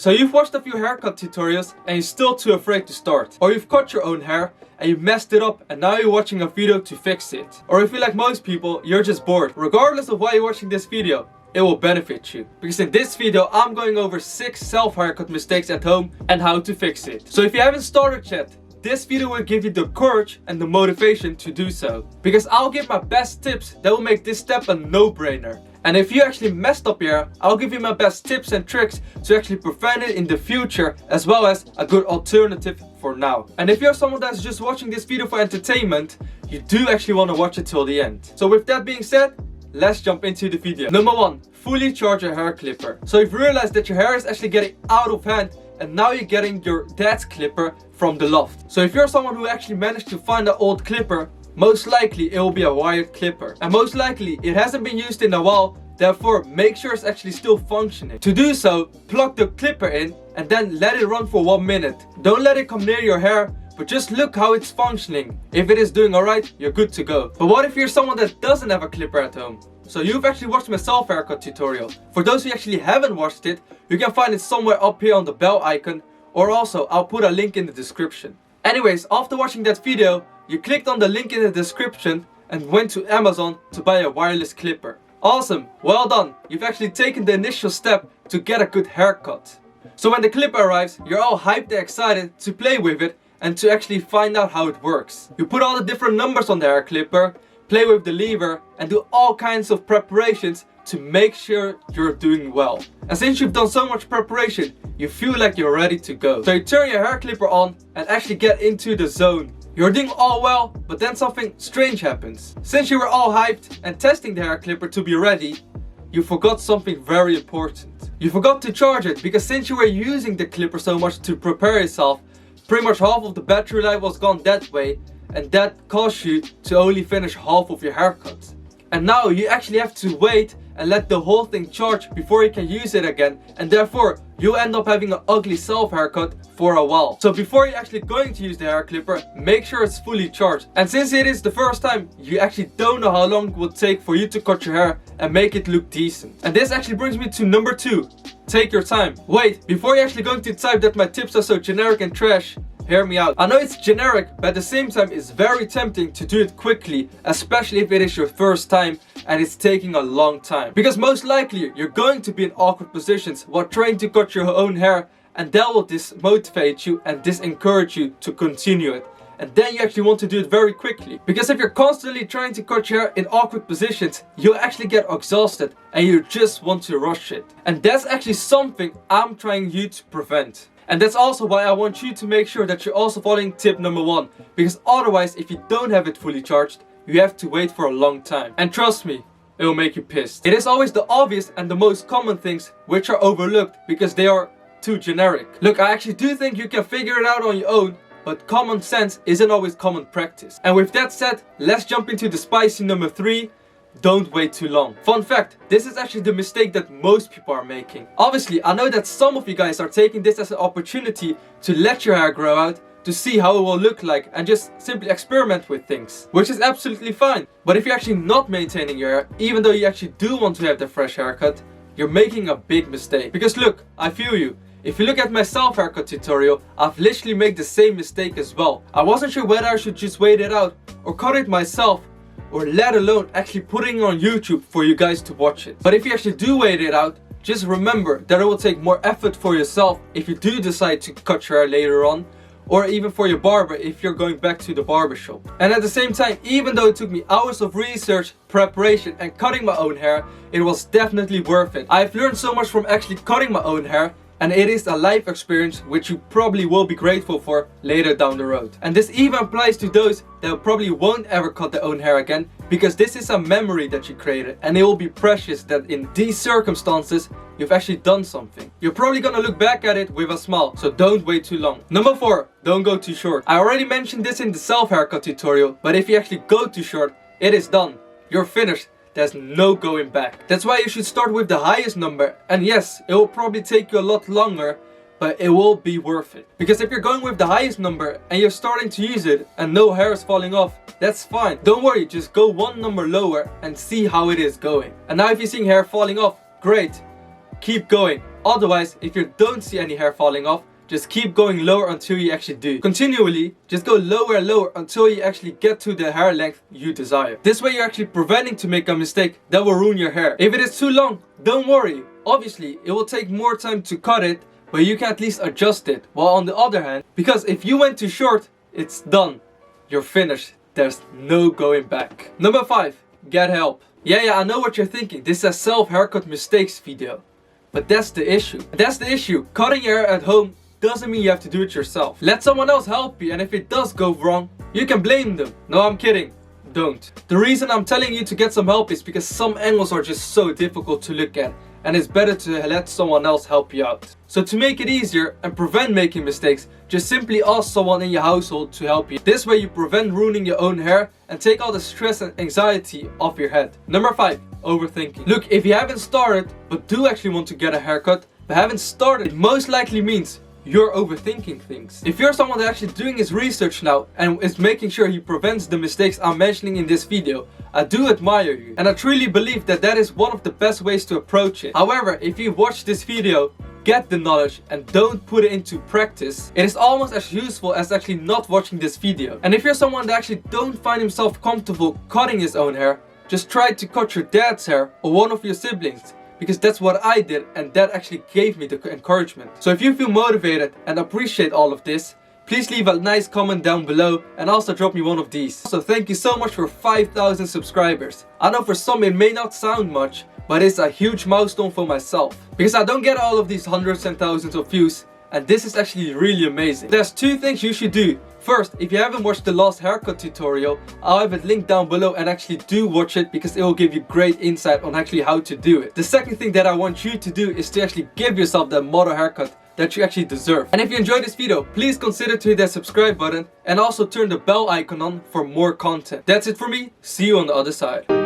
So you've watched a few haircut tutorials and you're still too afraid to start. Or you've cut your own hair and you messed it up and now you're watching a video to fix it. Or if you're like most people, you're just bored. Regardless of why you're watching this video, it will benefit you. Because in this video, I'm going over 6 self-haircut mistakes at home and how to fix it. So if you haven't started yet, this video will give you the courage and the motivation to do so. Because I'll give my best tips that will make this step a no-brainer. And if you actually messed up your hair, I'll give you my best tips and tricks to actually prevent it in the future, as well as a good alternative for now. And if you're someone that's just watching this video for entertainment, you do actually want to watch it till the end. So with that being said, let's jump into the video. Number 1, fully charge your hair clipper. So you've realized that your hair is actually getting out of hand and now you're getting your dad's clipper from the loft. So if you're someone who actually managed to find an old clipper, most likely it will be a wired clipper. And most likely it hasn't been used in a while, therefore make sure it's actually still functioning. To do so, plug the clipper in and then let it run for 1 minute. Don't let it come near your hair, but just look how it's functioning. If it is doing alright, you're good to go. But what if you're someone that doesn't have a clipper at home? So you've actually watched my self-haircut tutorial. For those who actually haven't watched it, you can find it somewhere up here on the bell icon, or also I'll put a link in the description. Anyways, after watching that video, you clicked on the link in the description and went to Amazon to buy a wireless clipper. Awesome, well done, you've actually taken the initial step to get a good haircut. So when the clipper arrives, you're all hyped and excited to play with it and to actually find out how it works. You put all the different numbers on the hair clipper, play with the lever and do all kinds of preparations to make sure you're doing well. And since you've done so much preparation, you feel like you're ready to go. So you turn your hair clipper on and actually get into the zone. You're doing all well, but then something strange happens. Since you were all hyped and testing the hair clipper to be ready, you forgot something very important. You forgot to charge it, because since you were using the clipper so much to prepare yourself, pretty much half of the battery life was gone that way, and that caused you to only finish half of your haircut. And now you actually have to wait and let the whole thing charge before you can use it again, and therefore you end up having an ugly self haircut for a while. So before you're actually going to use the hair clipper, make sure it's fully charged. And since it is the first time, you actually don't know how long it will take for you to cut your hair and make it look decent. And this actually brings me to number 2. Take your time. Wait, before you're actually going to type that my tips are so generic and trash, hear me out. I know it's generic, but at the same time it's very tempting to do it quickly, especially if it is your first time and it's taking a long time. Because most likely you're going to be in awkward positions while trying to cut your own hair, and that will dismotivate you and disencourage you to continue it. And then you actually want to do it very quickly. Because if you're constantly trying to cut your hair in awkward positions, you'll actually get exhausted and you just want to rush it. And that's actually something I'm trying you to prevent. And that's also why I want you to make sure that you're also following tip number 1. Because otherwise, if you don't have it fully charged, you have to wait for a long time. And trust me, it will make you pissed. It is always the obvious and the most common things which are overlooked because they are too generic. Look, I actually do think you can figure it out on your own, but common sense isn't always common practice. And with that said, let's jump into the spicy number 3. Don't wait too long. Fun fact, this is actually the mistake that most people are making. Obviously, I know that some of you guys are taking this as an opportunity to let your hair grow out, to see how it will look like and just simply experiment with things, which is absolutely fine. But if you're actually not maintaining your hair, even though you actually do want to have the fresh haircut, you're making a big mistake. Because look, I feel you. If you look at my self haircut tutorial, I've literally made the same mistake as well. I wasn't sure whether I should just wait it out or cut it myself, or let alone actually putting it on YouTube for you guys to watch it. But if you actually do wait it out, just remember that it will take more effort for yourself if you do decide to cut your hair later on, or even for your barber if you're going back to the barbershop. And at the same time, even though it took me hours of research, preparation and cutting my own hair, it was definitely worth it. I've learned so much from actually cutting my own hair, and it is a life experience which you probably will be grateful for later down the road. And this even applies to those that probably won't ever cut their own hair again, because this is a memory that you created and it will be precious that in these circumstances you've actually done something. You're probably gonna look back at it with a smile, so don't wait too long. Number 4, don't go too short. I already mentioned this in the self haircut tutorial, but if you actually go too short, it is done. You're finished. There's no going back. That's why you should start with the highest number, and yes, it will probably take you a lot longer, but it will be worth it. Because if you're going with the highest number and you're starting to use it and no hair is falling off, that's fine. Don't worry, just go one number lower and see how it is going. And now if you're seeing hair falling off, great. Keep going. Otherwise, if you don't see any hair falling off, just keep going lower until you actually do. Continually, just go lower and lower until you actually get to the hair length you desire. This way you're actually preventing to make a mistake that will ruin your hair. If it is too long, don't worry. Obviously, it will take more time to cut it, but you can at least adjust it. While on the other hand, because if you went too short, it's done. You're finished. There's no going back. Number 5, get help. Yeah, I know what you're thinking. This is a self-haircut mistakes video. But that's the issue. Cutting your hair at home doesn't mean you have to do it yourself. Let someone else help you, and if it does go wrong, you can blame them. No, I'm kidding. Don't. The reason I'm telling you to get some help is because some angles are just so difficult to look at, and it's better to let someone else help you out. So to make it easier and prevent making mistakes, just simply ask someone in your household to help you. This way you prevent ruining your own hair and take all the stress and anxiety off your head. Number 5, overthinking. Look, if you haven't started but do actually want to get a haircut but haven't started, it most likely means you're overthinking things. If you're someone that actually doing his research now and is making sure he prevents the mistakes I'm mentioning in this video, I do admire you, and I truly believe that that is one of the best ways to approach it. However, if you watch this video, get the knowledge and don't put it into practice, it is almost as useful as actually not watching this video. And if you're someone that actually don't find himself comfortable cutting his own hair, just try to cut your dad's hair or one of your siblings, because that's what I did, and that actually gave me the encouragement. So if you feel motivated and appreciate all of this, please leave a nice comment down below and also drop me one of these. So thank you so much for 5,000 subscribers. I know for some it may not sound much, but it's a huge milestone for myself, because I don't get all of these hundreds and thousands of views, and this is actually really amazing. There's 2 things you should do. First, if you haven't watched the last haircut tutorial, I'll have it linked down below, and actually do watch it because it will give you great insight on actually how to do it. The second thing that I want you to do is to actually give yourself that model haircut that you actually deserve. And if you enjoyed this video, please consider to hit that subscribe button and also turn the bell icon on for more content. That's it for me. See you on the other side.